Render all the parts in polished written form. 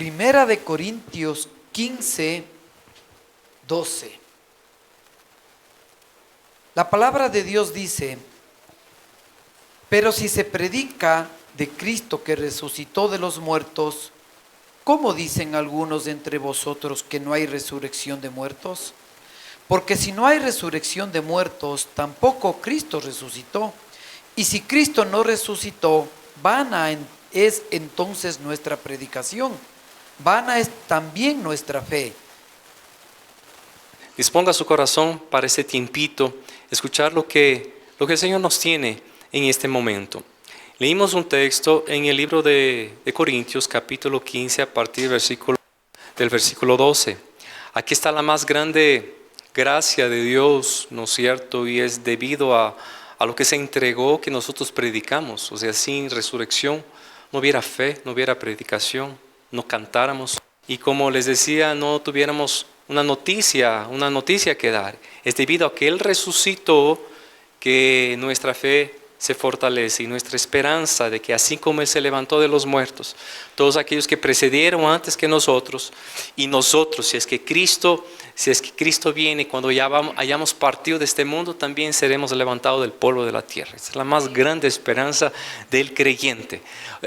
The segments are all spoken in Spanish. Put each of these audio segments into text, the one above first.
Primera de Corintios 15, 12. La palabra de Dios dice: pero si se predica de Cristo que resucitó de los muertos, ¿cómo dicen algunos de entre vosotros que no hay resurrección de muertos? Porque si no hay resurrección de muertos, tampoco Cristo resucitó. Y si Cristo no resucitó, vana es entonces nuestra predicación, vana es también nuestra fe. Disponga su corazón para este tiempito, escuchar lo que el Señor nos tiene en este momento. Leímos un texto en el libro de Corintios, capítulo 15, a partir del versículo 12. Aquí está la más grande gracia de Dios, ¿no es cierto? Y es debido a lo que se entregó que nosotros predicamos. O sea, sin resurrección no hubiera fe, no hubiera predicación, no cantáramos. Y como les decía, no tuviéramos una noticia que dar. Es debido a que Él resucitó que nuestra fe se fortalece y nuestra esperanza de que así como Él se levantó de los muertos, todos aquellos que precedieron antes que nosotros, y nosotros, si es que Cristo viene, cuando ya hayamos partido de este mundo, también seremos levantados del polvo de la tierra. Esa es la más grande esperanza del creyente.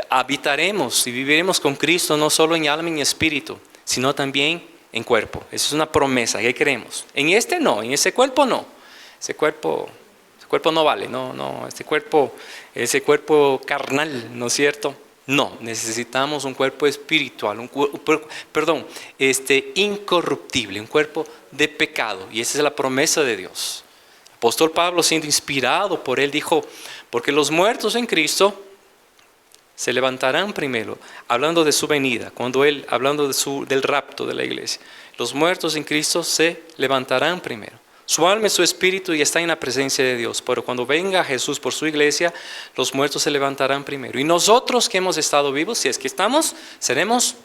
Habitaremos y viviremos con Cristo no solo en alma y en espíritu, sino también en cuerpo. Esa es una promesa que creemos. En este no, en ese cuerpo no. Ese cuerpo no vale, ese cuerpo carnal, ¿no es cierto? No, necesitamos un cuerpo espiritual, incorruptible, un cuerpo de pecado, y esa es la promesa de Dios. El apóstol Pablo, siendo inspirado por él, dijo: porque los muertos en Cristo se levantarán primero, hablando de su venida, hablando del rapto de la iglesia. Los muertos en Cristo se levantarán primero. Su alma y su espíritu ya están en la presencia de Dios, pero cuando venga Jesús por su iglesia, los muertos se levantarán primero. Y nosotros que hemos estado vivos, si es que estamos, seremos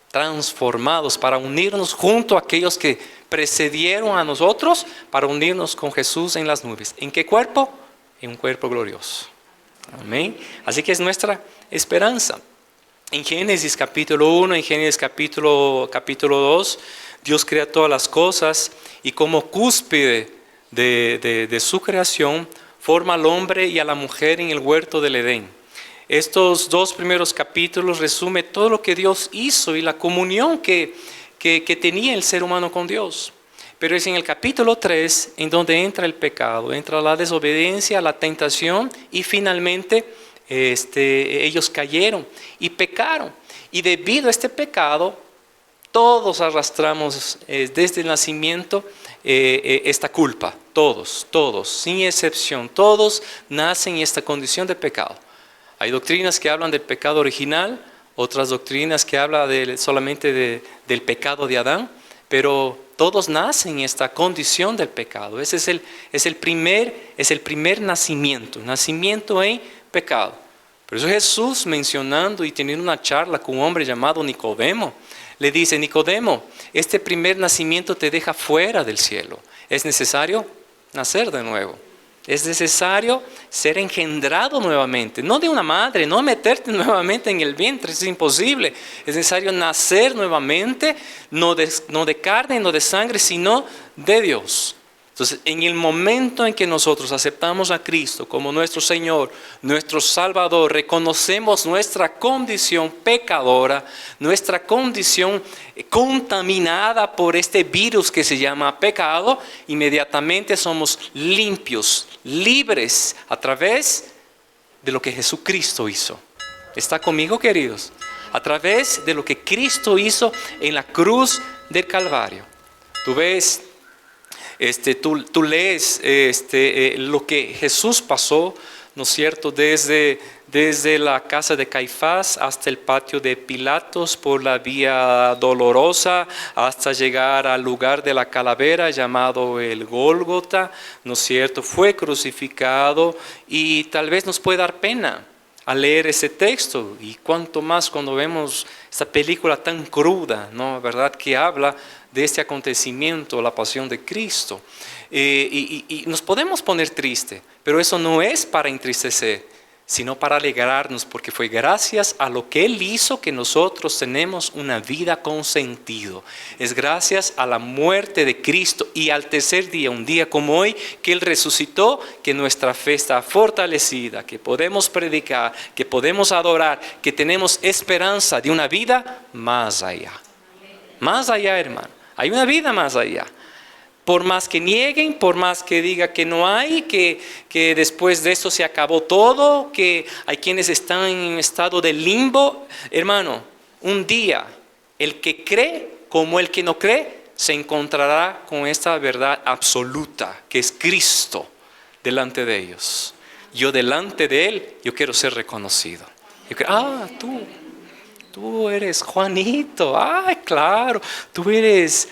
transformados para unirnos junto a aquellos que precedieron a nosotros, para unirnos con Jesús en las nubes. ¿En qué cuerpo? En un cuerpo glorioso. Amén. Así que es nuestra esperanza. En Génesis capítulo 1, en Génesis capítulo 2, Dios crea todas las cosas y como cúspide de su creación, forma al hombre y a la mujer en el huerto del Edén. Estos dos primeros capítulos resumen todo lo que Dios hizo y la comunión que tenía el ser humano con Dios. Pero es en el capítulo 3 en donde entra el pecado, entra la desobediencia, la tentación y finalmente ellos cayeron y pecaron. Y debido a este pecado, todos arrastramos desde el nacimiento esta culpa. Todos, sin excepción, todos nacen en esta condición de pecado. Hay doctrinas que hablan del pecado original, otras doctrinas que hablan solamente del pecado de Adán, pero todos nacen en esta condición del pecado. Ese es el primer nacimiento en pecado. Por eso Jesús, mencionando y teniendo una charla con un hombre llamado Nicodemo, le dice: Nicodemo, este primer nacimiento te deja fuera del cielo. Es necesario nacer de nuevo. Es necesario ser engendrado nuevamente, no de una madre, no meterte nuevamente en el vientre, es imposible. Es necesario nacer nuevamente, no de carne, no de sangre, sino de Dios. Entonces, en el momento en que nosotros aceptamos a Cristo como nuestro Señor, nuestro Salvador, reconocemos nuestra condición pecadora, nuestra condición contaminada por este virus que se llama pecado, inmediatamente somos limpios, libres a través de lo que Jesucristo hizo. ¿Está conmigo, queridos? A través de lo que Cristo hizo en la cruz del Calvario. Tú ves... Tú lees lo que Jesús pasó, ¿no es cierto? Desde la casa de Caifás hasta el patio de Pilatos, por la vía dolorosa, hasta llegar al lugar de la calavera llamado el Gólgota, ¿no es cierto? Fue crucificado y tal vez nos puede dar pena al leer ese texto, y cuanto más cuando vemos esta película tan cruda, ¿no? ¿Verdad? Que habla de este acontecimiento, la pasión de Cristo. Y nos podemos poner triste, pero eso no es para entristecer, sino para alegrarnos, porque fue gracias a lo que Él hizo que nosotros tenemos una vida con sentido. Es gracias a la muerte de Cristo y al tercer día, un día como hoy, que Él resucitó, que nuestra fe está fortalecida, que podemos predicar, que podemos adorar, que tenemos esperanza de una vida más allá. Más allá, hermano. Hay una vida más allá. Por más que nieguen, por más que diga que no hay, que después de esto se acabó todo, que hay quienes están en un estado de limbo. Hermano, un día el que cree como el que no cree se encontrará con esta verdad absoluta que es Cristo delante de ellos. Yo delante de Él, yo quiero ser reconocido. Tú eres Juanito, claro, tú eres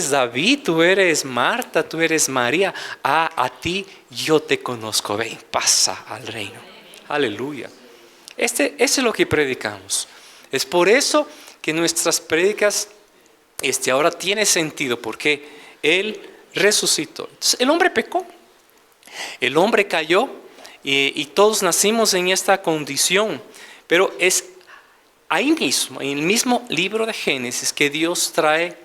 David, tú eres Marta, tú eres María. A ti yo te conozco, ven, pasa al reino. Aleluya. Eso es lo que predicamos. Es por eso que nuestras prédicas ahora tienen sentido, porque Él resucitó. Entonces, el hombre pecó, el hombre cayó y todos nacimos en esta condición, pero es ahí mismo, en el mismo libro de Génesis, que Dios trae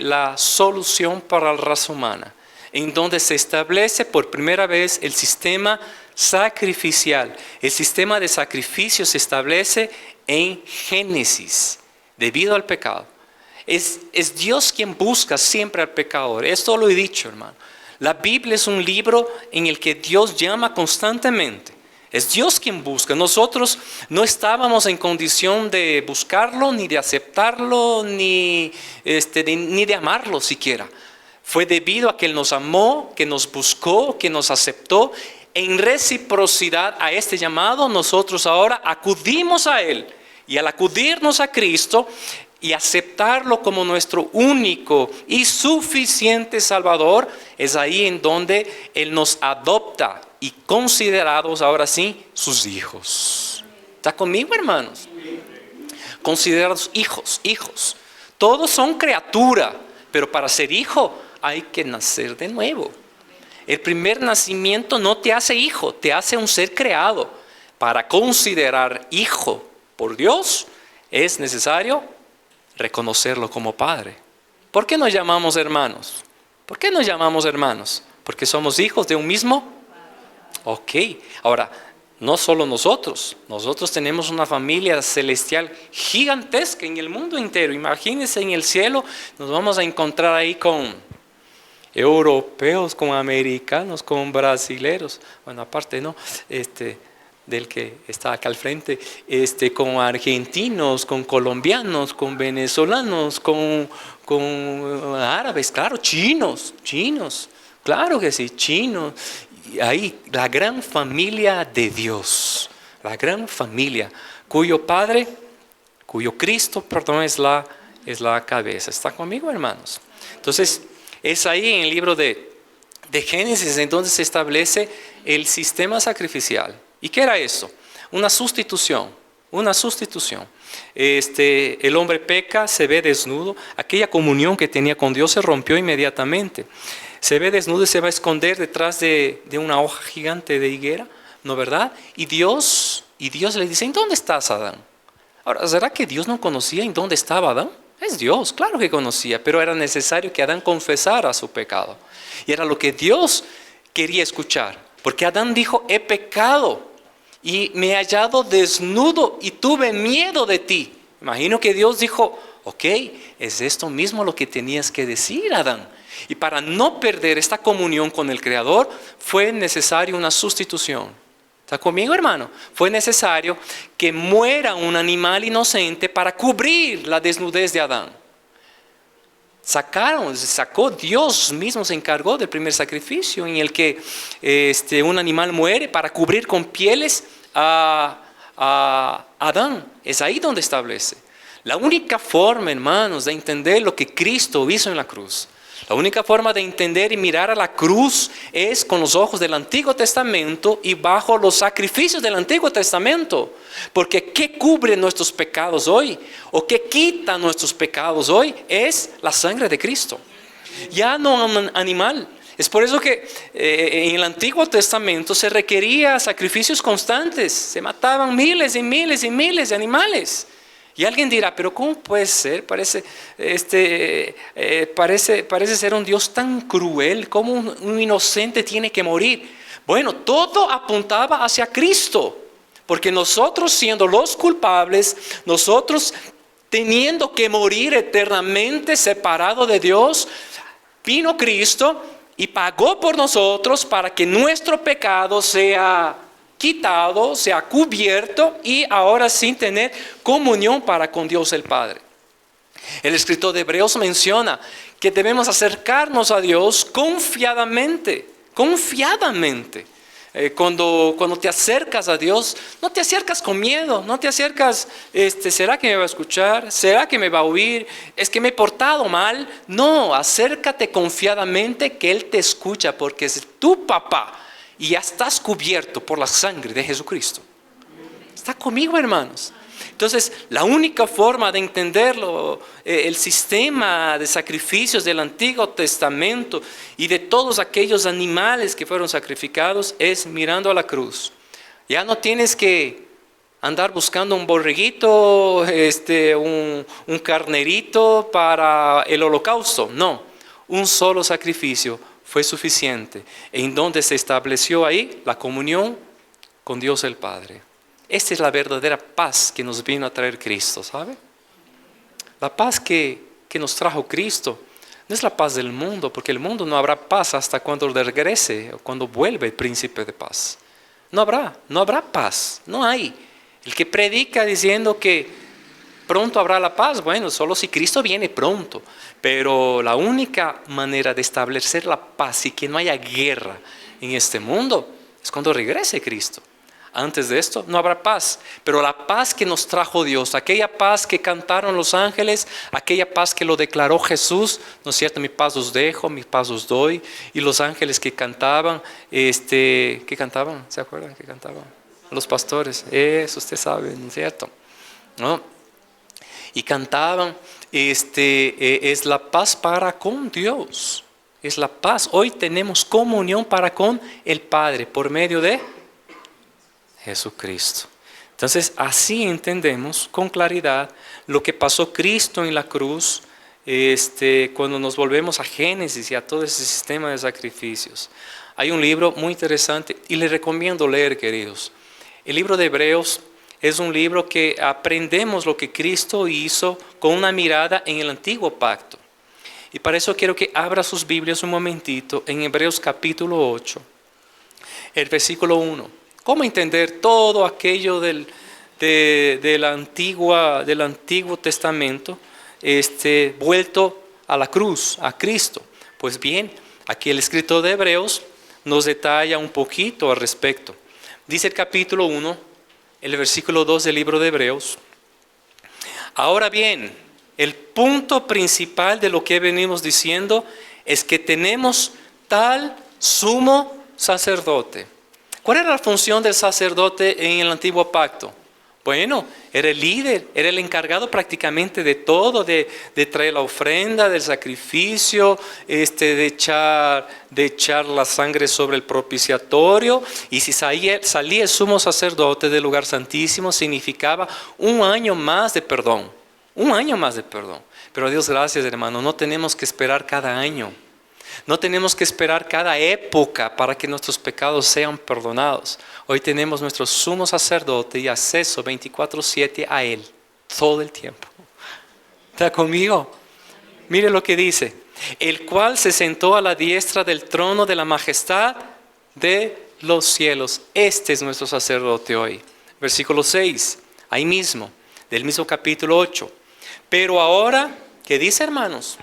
la solución para la raza humana, en donde se establece por primera vez el sistema sacrificial. El sistema de sacrificio se establece en Génesis, debido al pecado. Es Dios quien busca siempre al pecador. Esto lo he dicho, hermano. La Biblia es un libro en el que Dios llama constantemente. Es Dios quien busca. Nosotros no estábamos en condición de buscarlo, ni de aceptarlo, ni de amarlo siquiera. Fue debido a que Él nos amó, que nos buscó, que nos aceptó. En reciprocidad a este llamado, nosotros ahora acudimos a Él. Y al acudirnos a Cristo y aceptarlo como nuestro único y suficiente Salvador, es ahí en donde Él nos adopta y considerados ahora sí sus hijos. ¿Está conmigo, hermanos? Considerados hijos. Todos son criatura, pero para ser hijo hay que nacer de nuevo. El primer nacimiento no te hace hijo, te hace un ser creado. Para considerar hijo por Dios es necesario reconocerlo como Padre. ¿Por qué nos llamamos hermanos? ¿Por qué nos llamamos hermanos? Porque somos hijos de un mismo. Ok, ahora, no solo nosotros tenemos una familia celestial gigantesca en el mundo entero. Imagínense, en el cielo nos vamos a encontrar ahí con europeos, con americanos, con brasileros. Bueno, aparte, ¿no? Del que está acá al frente, con argentinos, con colombianos, con venezolanos, con árabes, claro, chinos, claro que sí, chinos. Y ahí la gran familia de Dios, la gran familia, cuyo Padre, cuyo Cristo, perdón, es la cabeza. ¿Está conmigo, hermanos? Entonces, es ahí en el libro de Génesis entonces se establece el sistema sacrificial. ¿Y qué era eso? Una sustitución. El hombre peca, se ve desnudo. Aquella comunión que tenía con Dios se rompió inmediatamente. Se ve desnudo y se va a esconder detrás de una hoja gigante de higuera, ¿no verdad? Y Dios le dice, ¿en dónde estás, Adán? Ahora, ¿será que Dios no conocía en dónde estaba Adán? Es Dios, claro que conocía, pero era necesario que Adán confesara su pecado. Y era lo que Dios quería escuchar, porque Adán dijo, he pecado y me he hallado desnudo y tuve miedo de ti. Imagino que Dios dijo, ok, es esto mismo lo que tenías que decir, Adán. Y para no perder esta comunión con el Creador, fue necesaria una sustitución. ¿Está conmigo, hermano? Fue necesario que muera un animal inocente para cubrir la desnudez de Adán. Sacó, Dios mismo se encargó del primer sacrificio en el que un animal muere para cubrir con pieles a Adán. Es ahí donde establece. La única forma, hermanos, de entender lo que Cristo hizo en la cruz, la única forma de entender y mirar a la cruz es con los ojos del Antiguo Testamento y bajo los sacrificios del Antiguo Testamento. Porque ¿qué cubre nuestros pecados hoy? ¿O qué quita nuestros pecados hoy? Es la sangre de Cristo. Ya no un animal. Es por eso que en el Antiguo Testamento se requería sacrificios constantes. Se mataban miles y miles y miles de animales. Y alguien dirá, pero ¿cómo puede ser? Parece ser un Dios tan cruel. ¿Cómo un inocente tiene que morir? Bueno, todo apuntaba hacia Cristo. Porque nosotros siendo los culpables, nosotros teniendo que morir eternamente separado de Dios, vino Cristo y pagó por nosotros para que nuestro pecado sea quitado, sea cubierto y ahora sin tener comunión para con Dios el Padre. El escritor de Hebreos menciona que debemos acercarnos a Dios confiadamente. Cuando te acercas a Dios, no te acercas con miedo, no te acercas, ¿será que me va a escuchar? ¿Será que me va a oír? ¿Es que me he portado mal? No, acércate confiadamente que Él te escucha porque es tu papá y ya estás cubierto por la sangre de Jesucristo. ¿Está conmigo, hermanos? Entonces, la única forma de entenderlo, el sistema de sacrificios del Antiguo Testamento y de todos aquellos animales que fueron sacrificados es mirando a la cruz. Ya no tienes que andar buscando un borreguito, un carnerito para el holocausto. No, un solo sacrificio fue suficiente, en donde se estableció ahí la comunión con Dios el Padre. Esta es la verdadera paz que nos vino a traer Cristo, ¿sabe? La paz que nos trajo Cristo no es la paz del mundo, porque el mundo no habrá paz hasta cuando regrese o cuando vuelva el príncipe de paz. No habrá paz, no hay. El que predica diciendo que pronto habrá la paz, bueno, solo si Cristo viene pronto. Pero la única manera de establecer la paz y que no haya guerra en este mundo es cuando regrese Cristo. Antes de esto no habrá paz, pero la paz que nos trajo Dios, aquella paz que cantaron los ángeles, aquella paz que lo declaró Jesús, ¿no es cierto? Mi paz os dejo, mi paz os doy. Y los ángeles que cantaban, ¿qué cantaban? ¿Se acuerdan qué cantaban? Los pastores, eso usted sabe, ¿no es cierto? ¿No? Y cantaban, es la paz para con Dios, es la paz. Hoy tenemos comunión para con el Padre por medio de Jesucristo. Entonces así entendemos con claridad lo que pasó Cristo en la cruz, cuando nos volvemos a Génesis y a todo ese sistema de sacrificios. Hay un libro muy interesante y les recomiendo leer, queridos. El libro de Hebreos es un libro que aprendemos lo que Cristo hizo con una mirada en el antiguo pacto. Y para eso quiero que abra sus Biblias un momentito en Hebreos capítulo 8, el versículo 1. ¿Cómo entender todo aquello del Antiguo Testamento vuelto a la cruz, a Cristo? Pues bien, aquí el escritor de Hebreos nos detalla un poquito al respecto. Dice el capítulo 1, el versículo 2 del libro de Hebreos. Ahora bien, el punto principal de lo que venimos diciendo es que tenemos tal sumo sacerdote. ¿Cuál era la función del sacerdote en el antiguo pacto? Bueno, era el líder, era el encargado prácticamente de todo, de traer la ofrenda, del sacrificio, de echar la sangre sobre el propiciatorio. Y si salía el sumo sacerdote del lugar santísimo, significaba un año más de perdón. Un año más de perdón. Pero a Dios gracias, hermano, no tenemos que esperar cada año. No tenemos que esperar cada época para que nuestros pecados sean perdonados. Hoy tenemos nuestro sumo sacerdote y acceso 24/7 a Él, todo el tiempo. ¿Está conmigo? Mire lo que dice. El cual se sentó a la diestra del trono de la majestad de los cielos. Este es nuestro sacerdote hoy. Versículo 6, ahí mismo, del mismo capítulo 8. Pero ahora, ¿qué dice, hermanos?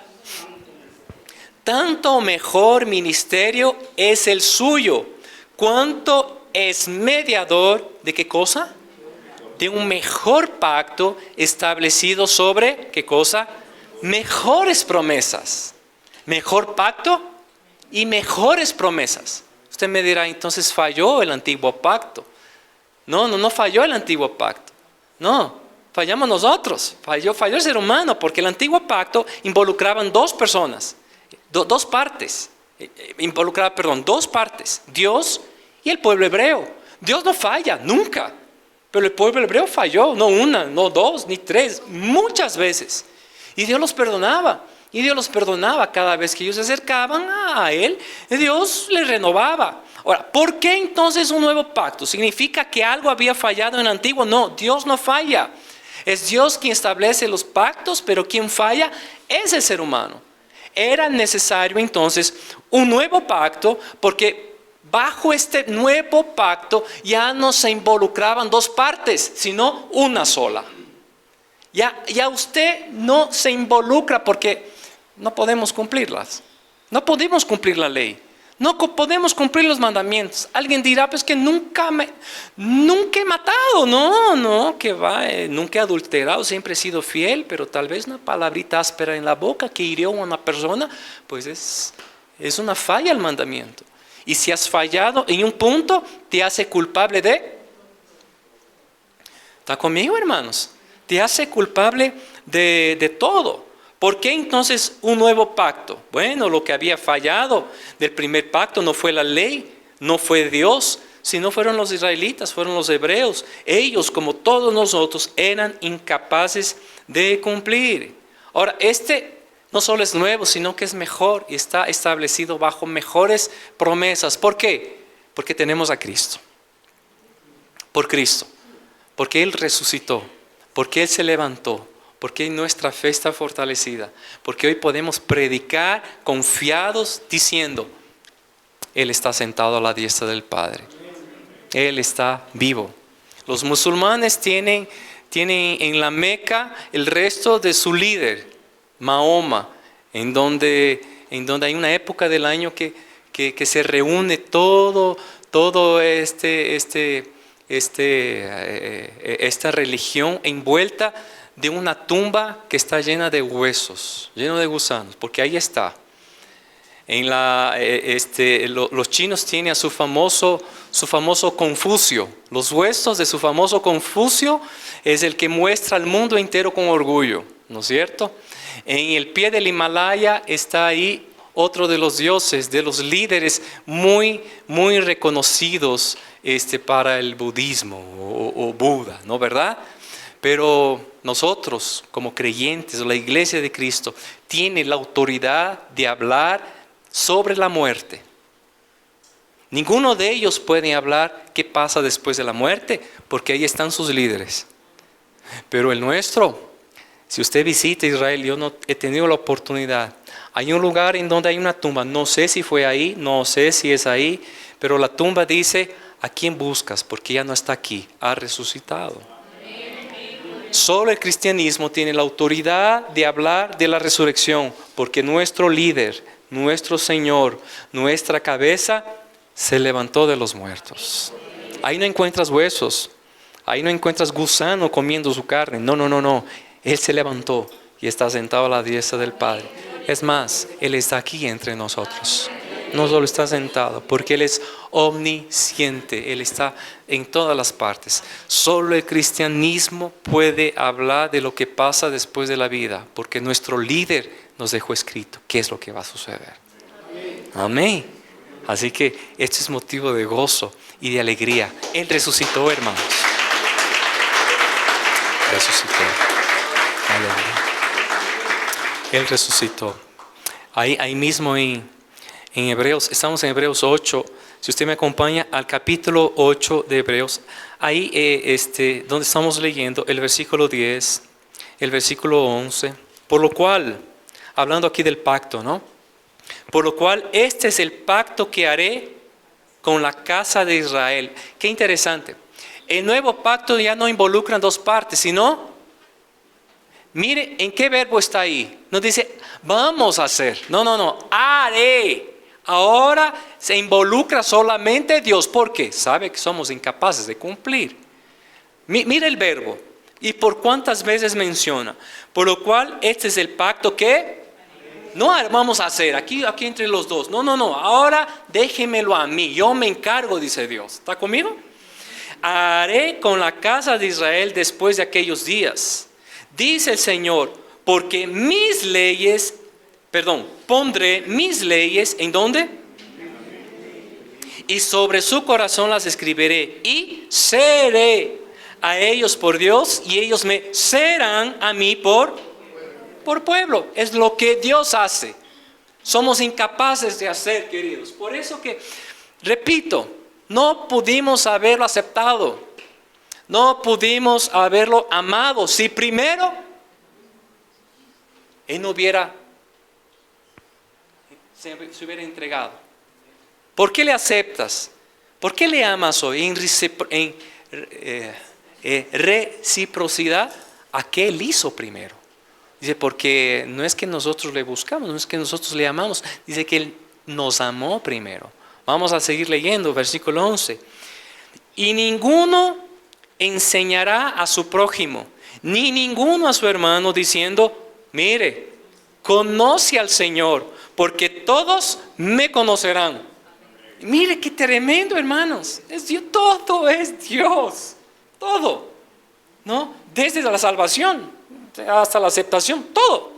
Tanto mejor ministerio es el suyo, cuanto es mediador de ¿qué cosa? De un mejor pacto establecido sobre ¿qué cosa? Mejores promesas. Mejor pacto y mejores promesas. Usted me dirá, entonces falló el antiguo pacto. No falló el antiguo pacto. No, fallamos nosotros. Falló el ser humano, porque el antiguo pacto involucraba dos personas. Dos partes. dos partes, Dios y el pueblo hebreo. Dios no falla, nunca. Pero el pueblo hebreo falló, no una, no dos, ni tres, muchas veces. Y Dios los perdonaba. Y Dios los perdonaba cada vez que ellos se acercaban a Él. Dios les renovaba. Ahora, ¿por qué entonces un nuevo pacto? ¿Significa que algo había fallado en el antiguo? No, Dios no falla. Es Dios quien establece los pactos, pero quien falla es el ser humano. Era necesario entonces un nuevo pacto porque bajo este nuevo pacto ya no se involucraban dos partes, sino una sola. Ya usted no se involucra porque no podemos cumplirlas. No podemos cumplir la ley. No podemos cumplir los mandamientos. Alguien dirá, pues que nunca he matado. No, que va, nunca he adulterado, siempre he sido fiel, pero tal vez una palabrita áspera en la boca que hirió a una persona, pues es una falla al mandamiento. Y si has fallado en un punto, te hace culpable de... ¿Está conmigo, hermanos? Te hace culpable de todo. ¿Por qué entonces un nuevo pacto? Bueno, lo que había fallado del primer pacto no fue la ley, no fue Dios, sino fueron los israelitas, fueron los hebreos. Ellos, como todos nosotros, eran incapaces de cumplir. Ahora, no solo es nuevo, sino que es mejor y está establecido bajo mejores promesas. ¿Por qué? Porque tenemos a Cristo. Por Cristo. Porque Él resucitó. Porque Él se levantó. Porque nuestra fe está fortalecida. Porque hoy podemos predicar confiados diciendo, Él está sentado a la diestra del Padre. Él está vivo. Los musulmanes tienen en la Meca el resto de su líder, Mahoma, en donde hay una época del año que se reúne todo esta religión envuelta de una tumba que está llena de huesos, lleno de gusanos, porque ahí está. Los chinos tienen a su famoso Confucio. Los huesos de su famoso Confucio es el que muestra al mundo entero con orgullo, ¿no es cierto? En el pie del Himalaya está ahí otro de los dioses, de los líderes muy, muy reconocidos para el budismo o Buda, ¿no, verdad? Pero nosotros, como creyentes, la iglesia de Cristo, tiene la autoridad de hablar sobre la muerte. Ninguno de ellos puede hablar qué pasa después de la muerte, porque ahí están sus líderes. Pero el nuestro, si usted visita Israel, yo no he tenido la oportunidad. Hay un lugar en donde hay una tumba, no sé si fue ahí, no sé si es ahí, pero la tumba dice, ¿a quién buscas? Porque ya no está aquí, ha resucitado. Solo el cristianismo tiene la autoridad de hablar de la resurrección, porque nuestro líder, nuestro Señor, nuestra cabeza, se levantó de los muertos. Ahí no encuentras huesos, ahí no encuentras gusano comiendo su carne. No. Él se levantó y está sentado a la diestra del Padre. Es más, Él está aquí entre nosotros. No solo está sentado, porque Él es omnisciente, Él está en todas las partes. Solo el cristianismo puede hablar de lo que pasa después de la vida, porque nuestro líder nos dejó escrito qué es lo que va a suceder. Amén. Así que este es motivo de gozo y de alegría. Él resucitó, hermanos. Resucitó. Aleluya. Él resucitó. Ahí mismo en Hebreos, estamos en Hebreos 8. Si usted me acompaña al capítulo 8 de Hebreos, ahí donde estamos leyendo el versículo 10, el versículo 11, por lo cual, hablando aquí del pacto, ¿no? Por lo cual este es el pacto que haré con la casa de Israel. Qué interesante. El nuevo pacto ya no involucra dos partes, sino, mire en qué verbo está ahí. No dice, vamos a hacer. No, haré. Ahora se involucra solamente Dios, porque sabe que somos incapaces de cumplir. Mira el verbo. ¿Y por cuántas veces menciona? Por lo cual este es el pacto que no vamos a hacer aquí entre los dos. No. Ahora déjemelo a mí. Yo me encargo, dice Dios. ¿Está conmigo? Haré con la casa de Israel después de aquellos días. Dice el Señor, porque mis leyes pondré mis leyes, ¿en dónde? Y sobre su corazón las escribiré y seré a ellos por Dios y ellos me serán a mí por pueblo. Es lo que Dios hace. Somos incapaces de hacer, queridos. Por eso que, repito, no pudimos haberlo aceptado. No pudimos haberlo amado. Si primero Él no se hubiera entregado. ¿Por qué le aceptas? ¿Por qué le amas hoy? En reciprocidad a qué Él hizo primero. Dice, porque no es que nosotros le buscamos, no es que nosotros le amamos. Dice que Él nos amó primero. Vamos a seguir leyendo, versículo 11. Y ninguno enseñará a su prójimo, ni ninguno a su hermano, diciendo, mire, conoce al Señor, porque todos me conocerán. Mire qué tremendo, hermanos. Es Dios, todo es Dios. Todo. ¿No? Desde la salvación hasta la aceptación, todo.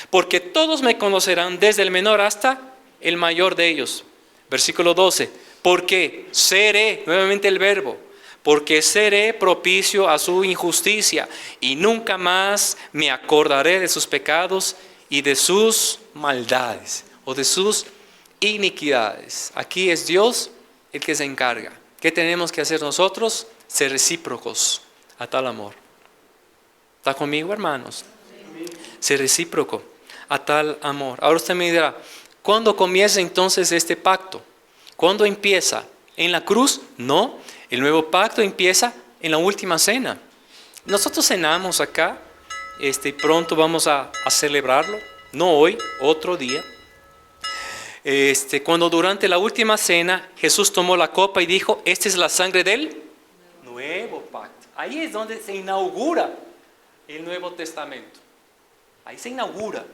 Porque todos me conocerán, desde el menor hasta el mayor de ellos. Versículo 12. Porque seré, nuevamente el verbo, porque seré propicio a su injusticia y nunca más me acordaré de sus pecados y de sus maldades o de sus iniquidades. Aquí es Dios el que se encarga. ¿Qué tenemos que hacer nosotros? Ser recíprocos a tal amor. ¿Está conmigo, hermanos? Ser recíproco a tal amor. Ahora usted me dirá, ¿cuándo comienza entonces este pacto? ¿Cuándo empieza? ¿En la cruz? No. El nuevo pacto empieza en la última cena. Nosotros cenamos acá, pronto vamos a celebrarlo. No hoy, otro día. Cuando durante la última cena Jesús tomó la copa y dijo, esta es la sangre del nuevo pacto. Ahí es donde se inaugura el Nuevo Testamento. Ahí se inaugura.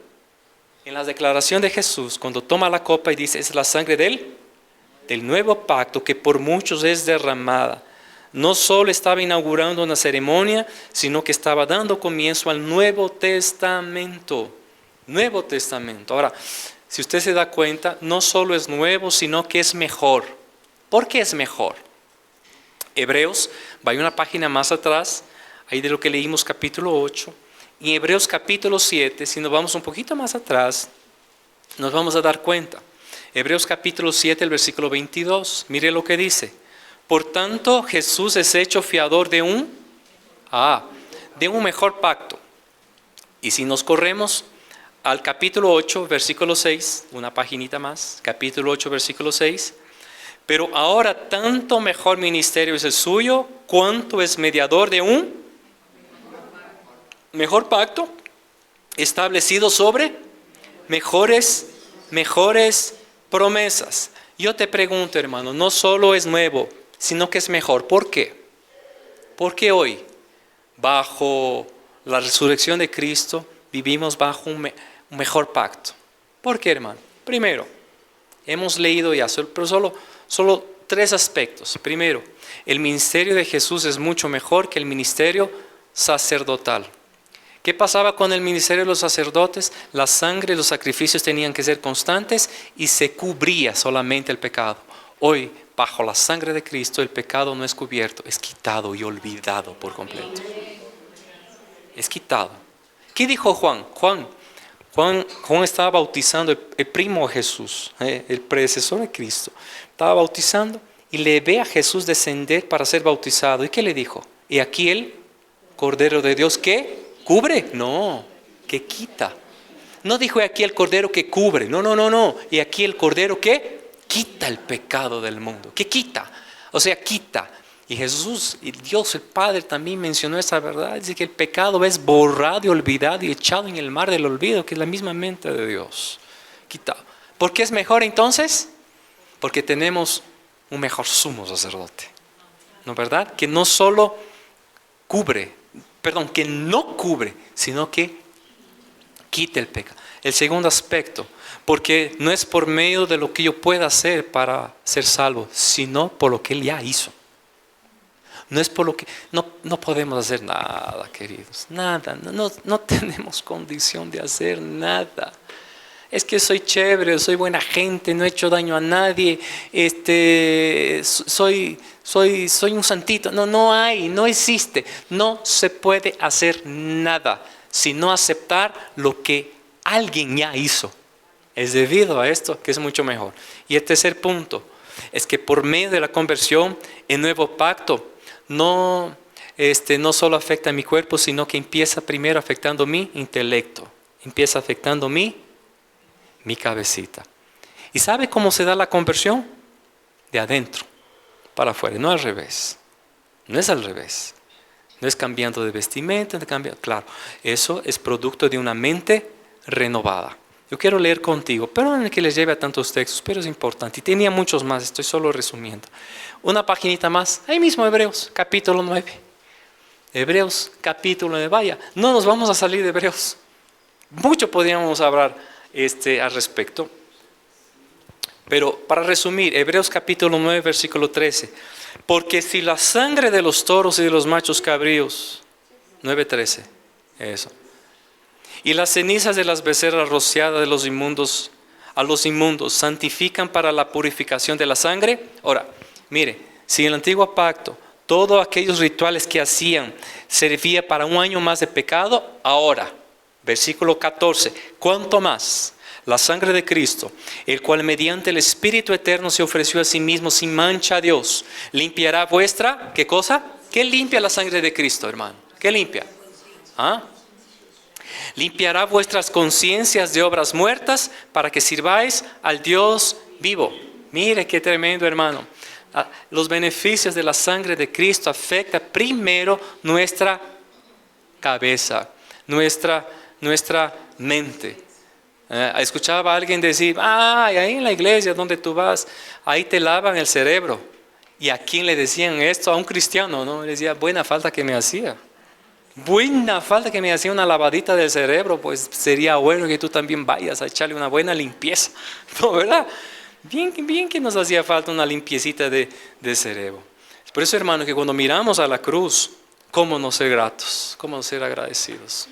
En la declaración de Jesús, cuando toma la copa y dice, es la sangre del nuevo pacto que por muchos es derramada. No solo estaba inaugurando una ceremonia, sino que estaba dando comienzo al Nuevo Testamento. Nuevo Testamento. Ahora, si usted se da cuenta, no solo es nuevo, sino que es mejor. ¿Por qué es mejor? Hebreos, vaya una página más atrás, ahí de lo que leímos capítulo 8. En Hebreos capítulo 7, si nos vamos un poquito más atrás, nos vamos a dar cuenta. Hebreos capítulo 7, el versículo 22, mire lo que dice. Por tanto, Jesús es hecho fiador de un mejor pacto. Y si nos corremos al capítulo 8, versículo 6, una paginita más, capítulo 8, versículo 6. Pero ahora tanto mejor ministerio es el suyo, cuanto es mediador de un mejor pacto, establecido sobre mejores promesas. Yo te pregunto, hermano, no solo es nuevo, sino que es mejor. ¿Por qué? Porque hoy, bajo la resurrección de Cristo, vivimos bajo un mejor pacto. ¿Por qué, hermano? Primero, hemos leído ya, pero solo tres aspectos. Primero, el ministerio de Jesús es mucho mejor que el ministerio sacerdotal. ¿Qué pasaba con el ministerio de los sacerdotes? La sangre y los sacrificios tenían que ser constantes y se cubría solamente el pecado. Hoy, bajo la sangre de Cristo, el pecado no es cubierto, es quitado y olvidado por completo. Es quitado. ¿Qué dijo Juan? Juan estaba bautizando el primo de Jesús, el predecesor de Cristo. Estaba bautizando y le ve a Jesús descender para ser bautizado. ¿Y qué le dijo? Y aquí el Cordero de Dios que cubre, no, que quita. No dijo aquí el Cordero que cubre, no. Y aquí el Cordero que quita el pecado del mundo, que quita, o sea, quita. Y Jesús, y Dios el Padre también mencionó esa verdad. Dice que el pecado es borrado y olvidado y echado en el mar del olvido, que es la misma mente de Dios. Quitado. ¿Por qué es mejor entonces? Porque tenemos un mejor sumo sacerdote. ¿No es verdad? Que no solo que no cubre, sino que quita el pecado. El segundo aspecto, porque no es por medio de lo que yo pueda hacer para ser salvo, sino por lo que Él ya hizo. No es por lo que no podemos hacer nada, queridos, nada, no tenemos condición de hacer nada. Es que soy chévere, soy buena gente, no he hecho daño a nadie, soy un santito. No existe, no se puede hacer nada sino aceptar lo que alguien ya hizo. Es debido a esto que es mucho mejor. Y el tercer punto es que por medio de la conversión, el nuevo pacto no solo afecta a mi cuerpo, sino que empieza primero afectando mi intelecto, empieza afectando mi cabecita. ¿Y sabe cómo se da la conversión? De adentro para afuera, no al revés. No es al revés. No es cambiando de vestimenta, claro, eso es producto de una mente renovada. Yo quiero leer contigo, perdónenme que les lleve a tantos textos, pero es importante. Y tenía muchos más, estoy solo resumiendo. Una paginita más, ahí mismo Hebreos, capítulo 9. Hebreos, capítulo 9, vaya, no nos vamos a salir de Hebreos. Mucho podríamos hablar al respecto. Pero para resumir, Hebreos capítulo 9, versículo 13. Porque si la sangre de los toros y de los machos cabríos, 9:13, eso. Y las cenizas de las becerras rociadas de los inmundos, a los inmundos, santifican para la purificación de la sangre. Ahora, mire, si en el antiguo pacto, todos aquellos rituales que hacían servía para un año más de pecado, ahora, versículo 14, ¿cuánto más? La sangre de Cristo, el cual mediante el Espíritu Eterno se ofreció a sí mismo sin mancha a Dios, limpiará vuestra, ¿qué cosa? ¿Qué limpia la sangre de Cristo, hermano? ¿Qué limpia? ¿Ah? Limpiará vuestras conciencias de obras muertas para que sirváis al Dios vivo. Mire qué tremendo, hermano. Los beneficios de la sangre de Cristo afectan primero nuestra cabeza, nuestra mente. Escuchaba a alguien decir, ahí en la iglesia donde tú vas, ahí te lavan el cerebro. ¿Y a quién le decían esto? A un cristiano, ¿no? Le decía, buena falta que me hacía. Buena falta que me hacía una lavadita del cerebro, pues sería bueno que tú también vayas a echarle una buena limpieza. ¿No, verdad? Bien que nos hacía falta una limpiecita de cerebro. Por eso, hermano, que cuando miramos a la cruz, ¿cómo no ser gratos? ¿Cómo no ser agradecidos?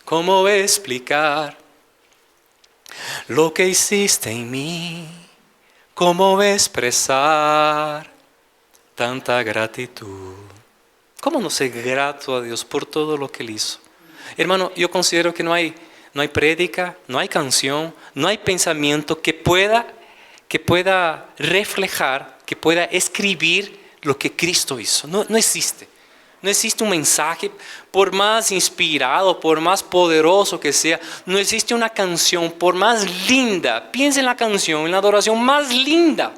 ¿Cómo explicar lo que hiciste en mí? ¿Cómo expresar tanta gratitud? ¿Cómo no ser grato a Dios por todo lo que Él hizo? Hermano, yo considero que no hay prédica, no hay canción, no hay pensamiento que pueda reflejar, que pueda escribir lo que Cristo hizo. No existe. No existe un mensaje, por más inspirado, por más poderoso que sea. No existe una canción, por más linda. Piensa en la canción, en la adoración más linda.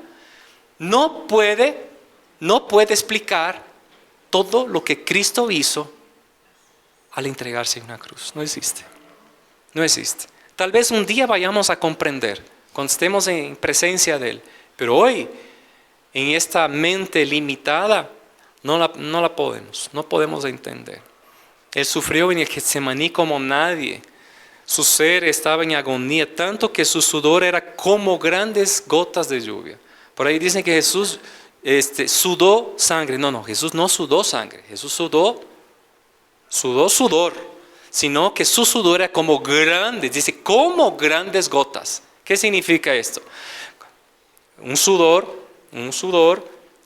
No puede explicar todo lo que Cristo hizo al entregarse en una cruz. No existe. No existe. Tal vez un día vayamos a comprender, cuando estemos en presencia de Él. Pero hoy, en esta mente limitada, no podemos entender. Él sufrió en el Getsemaní como nadie. Su ser estaba en agonía, tanto que su sudor era como grandes gotas de lluvia. Por ahí dicen que Jesús sudó sangre. No, Jesús no sudó sangre. Jesús sudó sudor, sino que su sudor era como grandes, dice como grandes gotas. ¿Qué significa esto? Un sudor,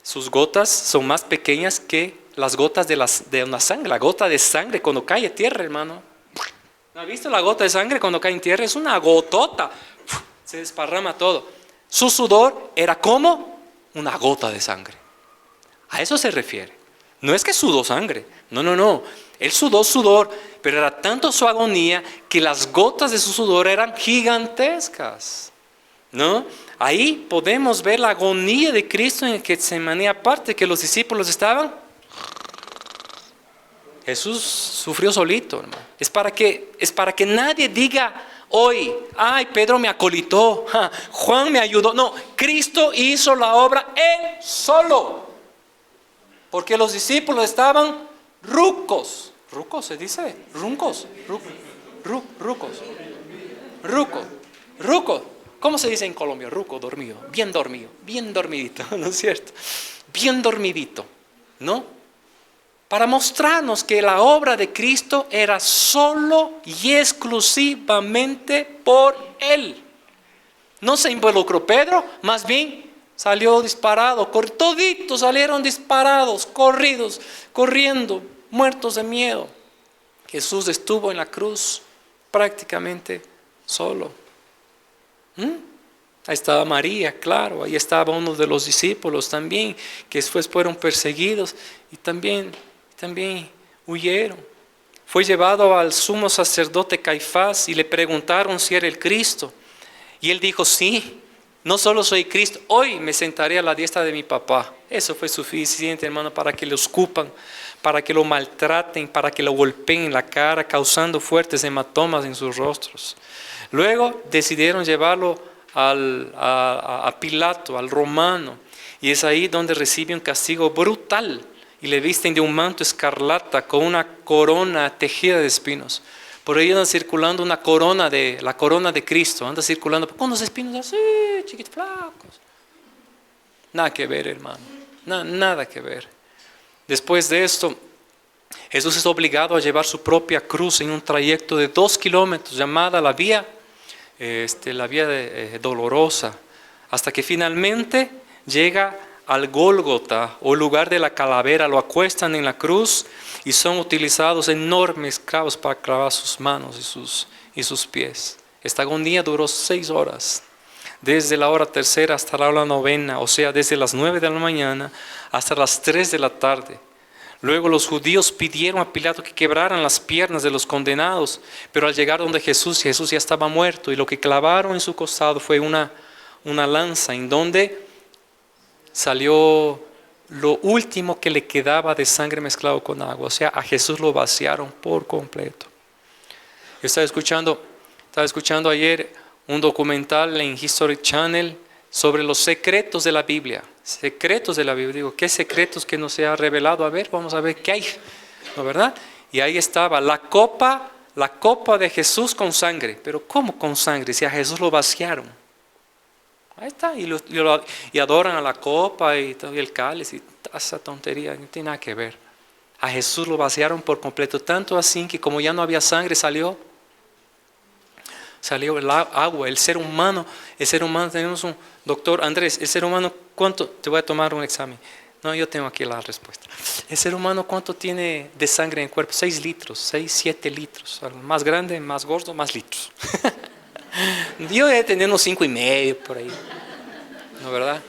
sus gotas son más pequeñas que las gotas de una sangre. La gota de sangre cuando cae a tierra, hermano. ¿No ha visto la gota de sangre cuando cae en tierra? Es una gotota. Se desparrama todo. Su sudor era como una gota de sangre. A eso se refiere. No es que sudó sangre. No. Él sudó sudor, pero era tanto su agonía que las gotas de su sudor eran gigantescas. ¿No? Ahí podemos ver la agonía de Cristo en el Getsemaní, aparte que los discípulos estaban. Jesús sufrió solito, hermano. Es para que nadie diga hoy, Pedro me acolitó, Juan me ayudó. No, Cristo hizo la obra Él solo. Porque los discípulos estaban rucos. ¿Rucos se dice? ¿Runcos? Rucos. ¿Cómo se dice en Colombia? Ruco, dormido, bien dormidito, ¿no es cierto? Bien dormidito, ¿no? para mostrarnos que la obra de Cristo era solo y exclusivamente por Él. No se involucró Pedro, más bien salió disparado, toditos salieron disparados, corriendo, muertos de miedo. Jesús estuvo en la cruz prácticamente solo. Ahí estaba María, claro, ahí estaba uno de los discípulos también, que después fueron perseguidos y también huyeron. Fue llevado al sumo sacerdote Caifás y le preguntaron si era el Cristo. Y él dijo, sí, no solo soy Cristo, hoy me sentaré a la diestra de mi papá. Eso fue suficiente, hermano, para que lo escupan, para que lo maltraten, para que lo golpeen en la cara, causando fuertes hematomas en sus rostros. Luego decidieron llevarlo a Pilato, al romano, y es ahí donde recibe un castigo brutal y le visten de un manto escarlata con una corona tejida de espinos. Por ahí anda circulando la corona de Cristo, anda circulando con unos espinos así, chiquitos, flacos. Nada que ver, hermano, nada que ver. Después de esto, Jesús es obligado a llevar su propia cruz en un trayecto de 2 kilómetros llamada la vía dolorosa, hasta que finalmente llega al Gólgota, o lugar de la calavera. Lo acuestan en la cruz y son utilizados enormes clavos para clavar sus manos y sus pies. Esta agonía duró 6 horas, desde la hora 3 hasta la hora 9, o sea, desde las 9 de la mañana hasta las 3 de la tarde. Luego los judíos pidieron a Pilato que quebraran las piernas de los condenados, pero al llegar donde Jesús ya estaba muerto, y lo que clavaron en su costado fue una lanza en donde salió lo último que le quedaba de sangre mezclado con agua. O sea, a Jesús lo vaciaron por completo. Yo estaba escuchando ayer un documental en History Channel sobre los secretos de la Biblia. Secretos de la Biblia. Digo, ¿qué secretos que no se ha revelado? A ver, vamos a ver qué hay, ¿no, verdad? Y ahí estaba la copa de Jesús con sangre. Pero ¿cómo con sangre? Si a Jesús lo vaciaron. Ahí está, y adoran a la copa y el cáliz y toda esa tontería, no tiene nada que ver. A Jesús lo vaciaron por completo, tanto así que como ya no había sangre, salió el agua. El ser humano, tenemos un doctor Andrés, el ser humano, ¿cuánto? Te voy a tomar un examen. No, yo tengo aquí la respuesta. El ser humano, ¿cuánto tiene de sangre en el cuerpo? 6 litros, 6, 7 litros. Más grande, más gordo, más litros. Yo he tenido unos 5,5 por ahí, ¿no, verdad?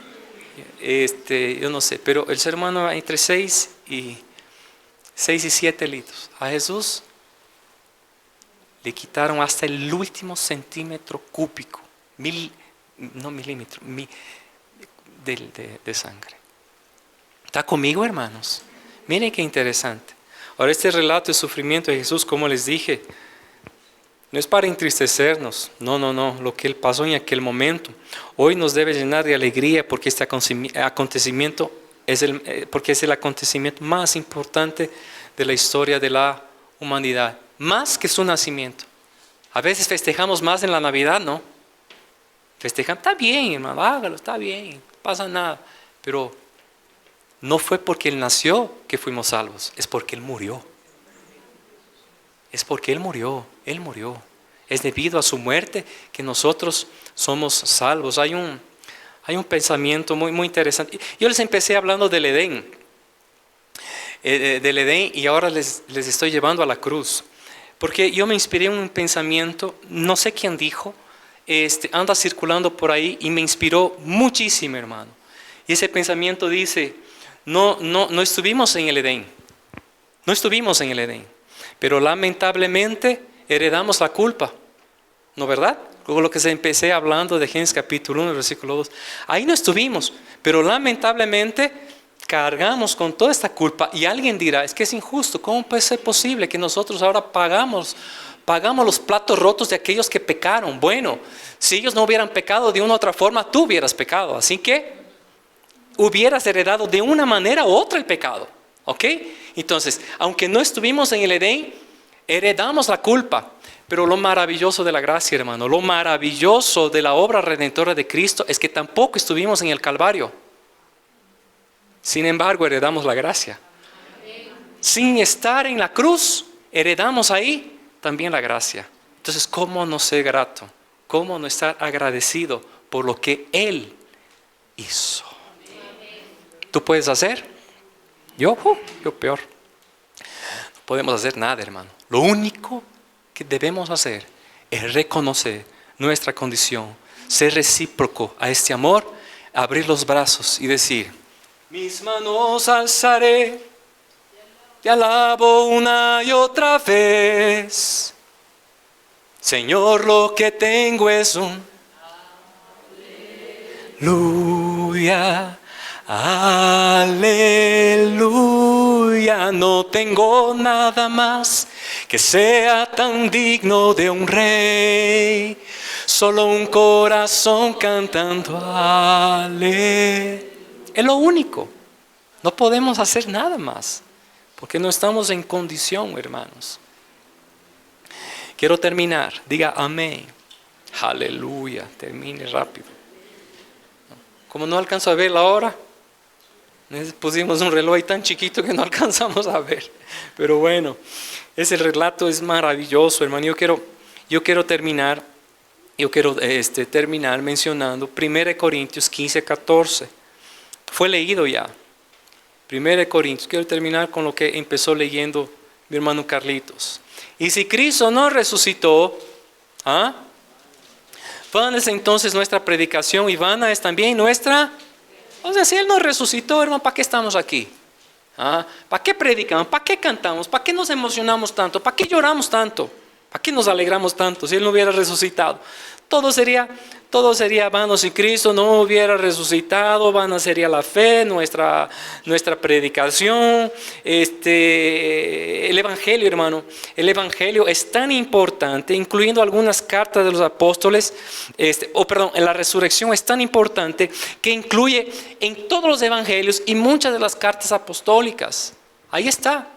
Yo no sé, pero el ser humano entre 6 y 7 litros. A Jesús le quitaron hasta el último centímetro cúbico, milímetro, de sangre. ¿Está conmigo, hermanos? Miren qué interesante. Ahora, este relato de sufrimiento de Jesús, como les dije, no es para entristecernos, no, lo que Él pasó en aquel momento. Hoy nos debe llenar de alegría porque este acontecimiento es el acontecimiento más importante de la historia de la humanidad, más que su nacimiento. A veces festejamos más en la Navidad, ¿no? Festejamos, está bien, hermano, hágalo, está bien, no pasa nada. Pero no fue porque Él nació que fuimos salvos, es porque Él murió. Es porque Él murió. Es debido a su muerte que nosotros somos salvos. Hay un pensamiento muy, muy interesante. Yo les empecé hablando del Edén. Y ahora les estoy llevando a la cruz. Porque yo me inspiré en un pensamiento, no sé quién dijo, anda circulando por ahí y me inspiró muchísimo, hermano. Y ese pensamiento dice, no estuvimos en el Edén. No estuvimos en el Edén. Pero lamentablemente heredamos la culpa, ¿no, verdad? Luego lo que se empecé hablando de Génesis capítulo 1, versículo 2. Ahí no estuvimos, pero lamentablemente cargamos con toda esta culpa. Y alguien dirá, es que es injusto, ¿cómo puede ser posible que nosotros ahora pagamos los platos rotos de aquellos que pecaron? Bueno, si ellos no hubieran pecado de una u otra forma, tú hubieras pecado. Así que hubieras heredado de una manera u otra el pecado. ¿Ok? Entonces, aunque no estuvimos en el Edén, heredamos la culpa. Pero lo maravilloso de la gracia, hermano, lo maravilloso de la obra redentora de Cristo es que tampoco estuvimos en el Calvario. Sin embargo, heredamos la gracia. sin estar en la cruz, heredamos ahí también la gracia. Entonces, ¿cómo no ser grato? ¿Cómo no estar agradecido por lo que Él hizo? ¿Tú puedes hacer? Yo peor. No podemos hacer nada, hermano. Lo único que debemos hacer es reconocer nuestra condición, ser recíproco a este amor, abrir los brazos y decir: mis manos alzaré, te alabo una y otra vez. Señor, lo que tengo es un aleluya, aleluya. No tengo nada más que sea tan digno de un rey, solo un corazón cantando ale. Es lo único. No podemos hacer nada más, porque no estamos en condición, hermanos. Quiero terminar. Diga amén. Aleluya. Termine rápido. Como no alcanzo a ver la hora, pusimos un reloj tan chiquito que no alcanzamos a ver. Pero bueno, ese relato es maravilloso, hermano. Yo quiero terminar mencionando 1 Corintios 15, 14. Fue leído ya. 1 Corintios. Quiero terminar con lo que empezó leyendo mi hermano Carlitos. Y si Cristo no resucitó, vana es entonces nuestra predicación y vana es también nuestra. O sea, si Él no resucitó, hermano, ¿para qué estamos aquí? ¿Para qué predicamos? ¿Para qué cantamos? ¿Para qué nos emocionamos tanto? ¿Para qué lloramos tanto? ¿Para qué nos alegramos tanto si Él no hubiera resucitado? Todo sería vano si Cristo no hubiera resucitado. Vana sería la fe, nuestra predicación. El Evangelio, hermano, el Evangelio es tan importante, incluyendo algunas cartas de los apóstoles, la resurrección es tan importante que incluye en todos los evangelios y muchas de las cartas apostólicas. Ahí está.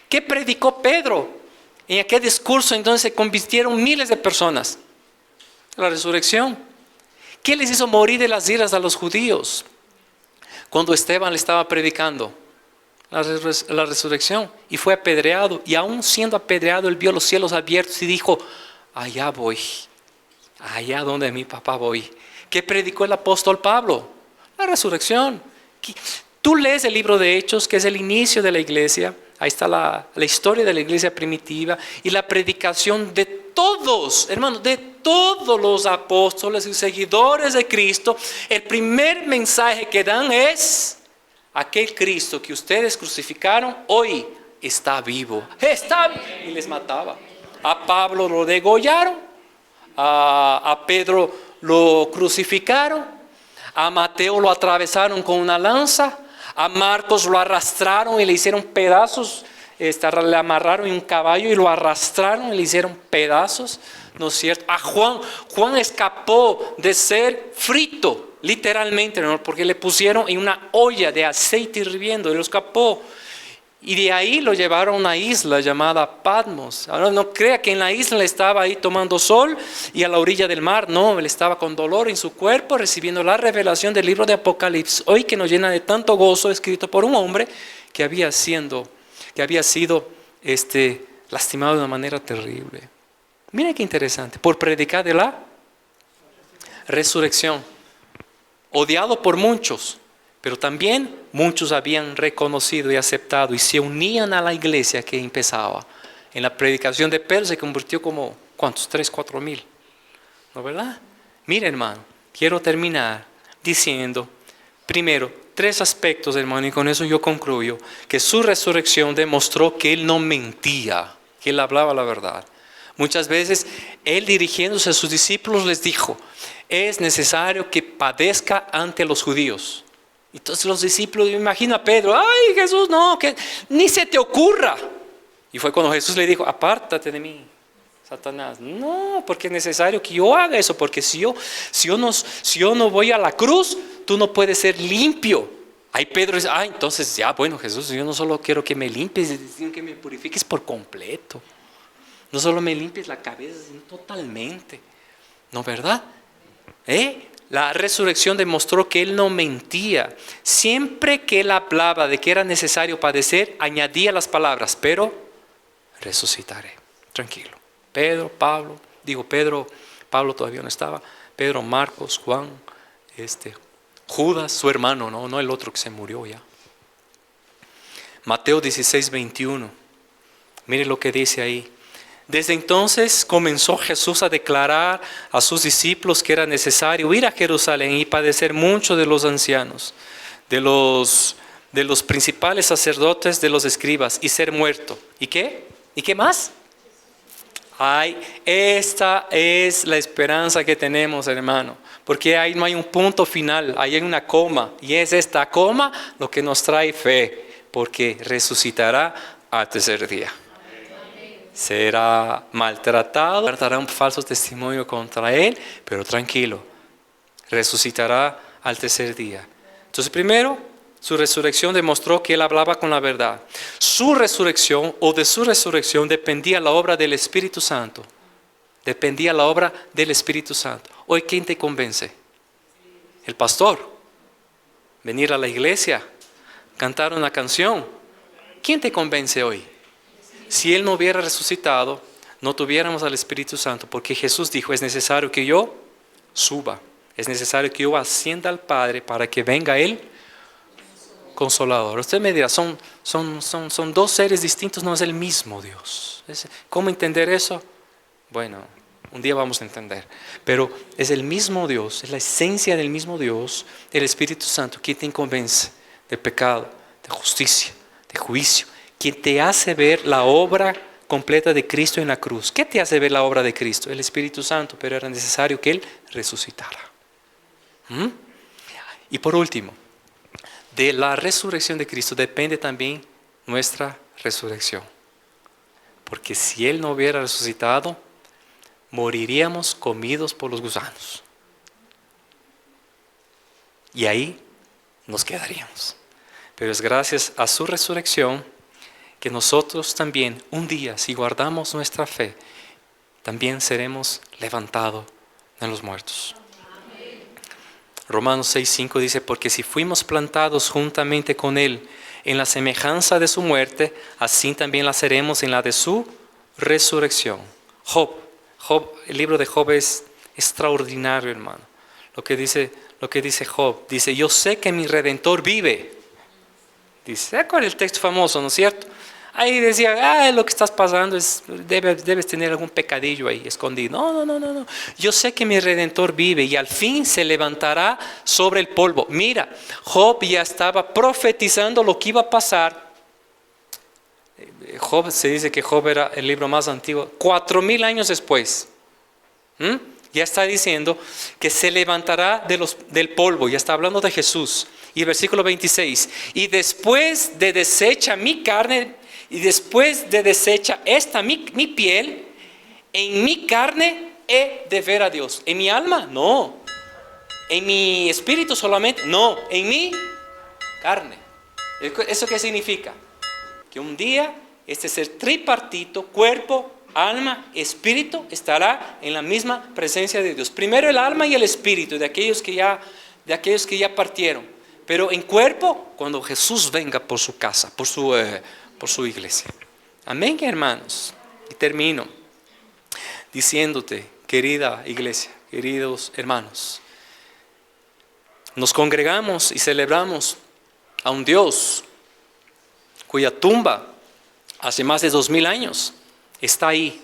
¿Qué predicó Pedro? En aquel discurso entonces se convirtieron miles de personas. La resurrección. ¿Qué les hizo morir de las iras a los judíos? Cuando Esteban le estaba predicando la resurrección y fue apedreado, y aún siendo apedreado él vio los cielos abiertos y dijo: allá voy, allá donde mi papá voy. ¿Qué predicó el apóstol Pablo? La resurrección. Tú lees el libro de Hechos, que es el inicio de la iglesia. Ahí está la historia de la iglesia primitiva y la predicación de todos, hermanos, de todos los apóstoles y seguidores de Cristo. El primer mensaje que dan es: aquel Cristo que ustedes crucificaron hoy está vivo. Y les mataba. A Pablo lo degollaron, a Pedro lo crucificaron, a Mateo lo atravesaron con una lanza, a Marcos lo arrastraron y le hicieron pedazos. Le amarraron en un caballo y lo arrastraron y le hicieron pedazos, ¿no es cierto? A Juan escapó de ser frito, literalmente, ¿no? Porque le pusieron en una olla de aceite hirviendo y lo escapó. Y de ahí lo llevaron a una isla llamada Patmos. Ahora no crea que en la isla él estaba ahí tomando sol y a la orilla del mar. No, él estaba con dolor en su cuerpo, recibiendo la revelación del libro de Apocalipsis, hoy que nos llena de tanto gozo, escrito por un hombre que había sido lastimado de una manera terrible. Miren qué interesante. Por predicar de la resurrección, odiado por muchos, pero también muchos habían reconocido y aceptado y se unían a la iglesia que empezaba. En la predicación de Pedro se convirtió como, ¿cuántos? 3, 4 mil. ¿No, verdad? Mira, hermano, quiero terminar diciendo, primero, 3 aspectos, hermano, y con eso yo concluyo, que su resurrección demostró que Él no mentía, que Él hablaba la verdad. Muchas veces Él, dirigiéndose a sus discípulos, les dijo: es necesario que padezca ante los judíos. Entonces los discípulos, yo me imagino a Pedro: ay, Jesús, no, que ni se te ocurra. Y fue cuando Jesús le dijo: apártate de mí, Satanás. No, porque es necesario que yo haga eso, porque si yo no voy a la cruz, tú no puedes ser limpio. Ahí Pedro dice: entonces ya, bueno, Jesús, yo no solo quiero que me limpies, sino que me purifiques por completo. No solo me limpies la cabeza, sino totalmente. ¿No, verdad? La resurrección demostró que Él no mentía. Siempre que Él hablaba de que era necesario padecer, añadía las palabras, pero resucitaré. Tranquilo. Pablo todavía no estaba. Pedro, Marcos, Juan, Judas, su hermano, no el otro que se murió ya. Mateo 16:21. Mire lo que dice ahí. Desde entonces comenzó Jesús a declarar a sus discípulos que era necesario ir a Jerusalén y padecer mucho de los ancianos, de los principales sacerdotes, de los escribas, y ser muerto. ¿Y qué? ¿Y qué más? Esta es la esperanza que tenemos, hermano, porque ahí no hay un punto final, ahí hay una coma, y es esta coma lo que nos trae fe, porque resucitará al tercer día. Será maltratado, dará un falso testimonio contra él, pero tranquilo, resucitará al tercer día. Entonces, primero, su resurrección demostró que él hablaba con la verdad. Su resurrección, o de su resurrección, dependía la obra del Espíritu Santo. Dependía la obra del Espíritu Santo. Hoy, ¿quién te convence? El pastor. Venir a la iglesia, cantar una canción. ¿Quién te convence hoy? Si Él no hubiera resucitado, no tuviéramos al Espíritu Santo, porque Jesús dijo, es necesario que yo suba, es necesario que yo ascienda al Padre para que venga Él Consolador. Usted me dirá, son dos seres distintos, no es el mismo Dios. ¿Cómo entender eso? Bueno, un día vamos a entender, pero es el mismo Dios, es la esencia del mismo Dios, el Espíritu Santo, quien te convence de pecado, de justicia, de juicio, quien te hace ver la obra completa de Cristo en la cruz. ¿Qué te hace ver la obra de Cristo? El Espíritu Santo, pero era necesario que Él resucitara. Y por último, de la resurrección de Cristo depende también nuestra resurrección. Porque si Él no hubiera resucitado, moriríamos comidos por los gusanos. Y ahí nos quedaríamos. Pero es gracias a su resurrección que nosotros también, un día, si guardamos nuestra fe, también seremos levantados de los muertos. Romanos 6:5 dice, porque si fuimos plantados juntamente con Él en la semejanza de su muerte, así también la seremos en la de su resurrección. Job, el libro de Job es extraordinario, hermano. Lo que dice Job, dice, yo sé que mi Redentor vive. Dice, ¿cuál es el texto famoso, no es cierto? Ahí decía, lo que estás pasando debes tener algún pecadillo ahí escondido. No. Yo sé que mi Redentor vive y al fin se levantará sobre el polvo. Mira, Job ya estaba profetizando lo que iba a pasar. Job, se dice que Job era el libro más antiguo, 4000 años después. Ya está diciendo que se levantará del polvo, ya está hablando de Jesús. Y el versículo 26, y después de deshecha mi carne, y después de deshecha esta mi piel, en mi carne he de ver a Dios. ¿En mi alma? No. ¿En mi espíritu solamente? No. ¿En mi carne? ¿Eso qué significa? Que un día este ser tripartito, cuerpo, alma, espíritu, estará en la misma presencia de Dios. Primero el alma y el espíritu de aquellos que ya partieron. Pero en cuerpo, cuando Jesús venga por su casa, por su iglesia. Amén, hermanos. Y termino diciéndote, querida iglesia, queridos hermanos, nos congregamos y celebramos a un Dios cuya tumba hace más de 2000 años está ahí,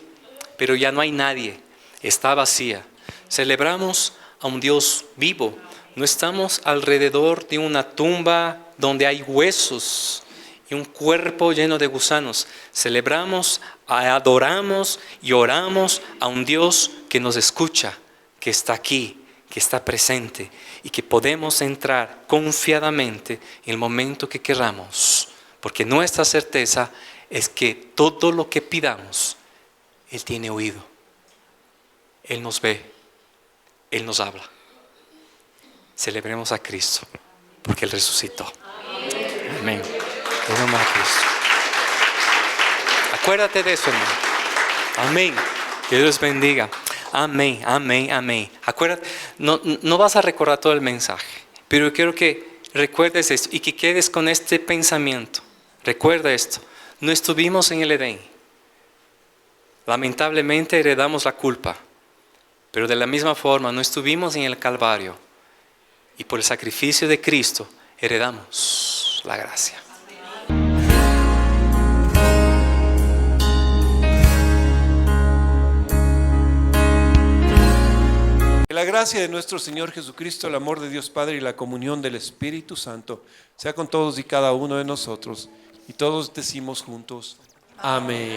pero ya no hay nadie, está vacía. Celebramos a un Dios vivo. No estamos alrededor de una tumba donde hay huesos y un cuerpo lleno de gusanos. Celebramos, adoramos y oramos a un Dios que nos escucha, que está aquí, que está presente y que podemos entrar confiadamente en el momento que queramos, porque nuestra certeza es que todo lo que pidamos, Él tiene oído, Él nos ve, Él nos habla. Celebremos a Cristo, porque Él resucitó. Amén. Celebremos a Cristo. Acuérdate de eso, hermano. Amén. Que Dios bendiga. Amén, amén, amén. Acuérdate, no vas a recordar todo el mensaje, pero yo quiero que recuerdes esto y que quedes con este pensamiento. Recuerda esto, no estuvimos en el Edén. Lamentablemente heredamos la culpa, pero de la misma forma no estuvimos en el Calvario y por el sacrificio de Cristo heredamos la gracia. Que la gracia de nuestro Señor Jesucristo, el amor de Dios Padre y la comunión del Espíritu Santo sea con todos y cada uno de nosotros. Y todos decimos juntos, amén.